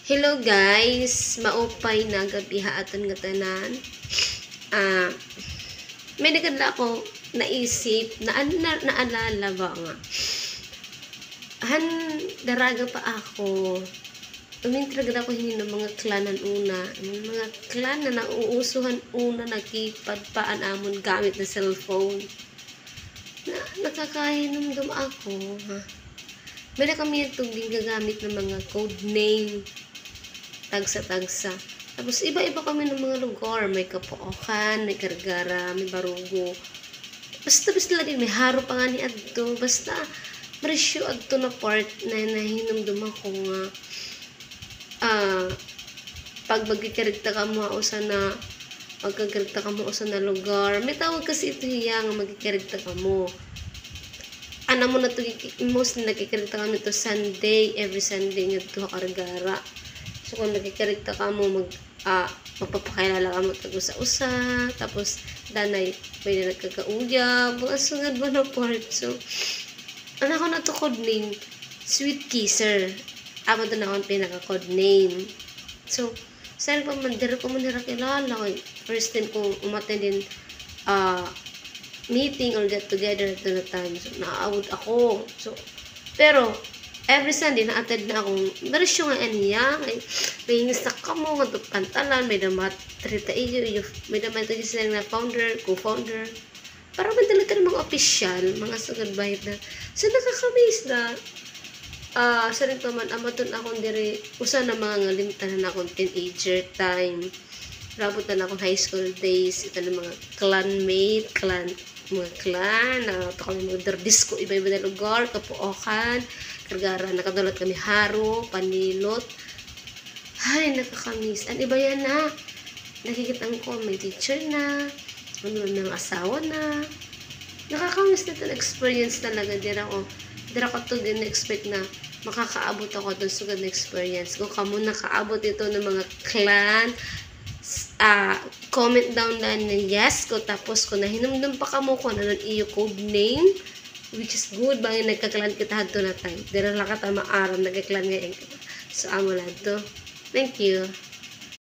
Hello guys, maupay na gabiha aton nga tanan. May nagkadla ako naisip naalala ba nga. Daraga pa ako. Umintragad ako hindi ng mga klanan una. Mga klan na nauusuhan una nakipagpaan amon gamit na cellphone. Nakakahinumdum ako. May na kami itong din gagamit ng mga code name. Tagsa-tagsa. Tapos, iba-iba kami ng mga lugar. May Kapookan, may Gargara, may Barugo. Basta lagi, may haro pa nga ni Adto. Basta, marisyo Adto na part na nahinumdum ako nga. Pag magkikarigta ka mo usa na pagkakarigta ka mo usa na lugar. May tawag kasi ito hiya nga magkikarigta ka mo. Ano mo na ito, mostly nagkikarigta kami ito Sunday, every Sunday nga ito Gargara. So, kung nagkikarigta ka mo, magpapakilala ka mo tag-usa-usa, tapos, danay, may na nagkakauyab, mga sungad ba na part. So, anak ko na ito code name, Sweet Kisser. Amo doon ako ang pinaka-code name. So, saan pa man, dira ko man kilala. First time kong umattend din, meeting or get together at the time. So, naaawod ako. So, pero, every Sunday, na-attend na akong narisyo nga niya. May ngisak ka mo, nga pantalan, may damat trita iyo, may damat ito sila na founder, co-founder. Para man talaga ng mga official, mga sugad bahit na. So, nakakamiss na. Sa rin pa man, amaton akong dire, usa na mga ngalimtanan akong teenager time. Rabot na akong high school days, ito na mga clanmate, mga clan, ito kami mga disco, iba-iba na lugar, Kapookan, Gargara, nakadulot kami haro, panilot. Ay, nakakamiss. Ang iba yan na. Nakikita ko, may teacher na, may asawa na. Nakakamiss na ito experience talaga. Dira ko ito din na-expect na makakaabot ako doon sa good experience. Kung kamo nakaabot ito ng mga clan, comment down na yes ko. Tapos kung nahinumdum pa kamo ko na iyo code name, which is good ba yung nagkaklan kita hadto na time. Dira lang ka ta maaram nagkaklan ngayon kita. So amo lang to. Thank you.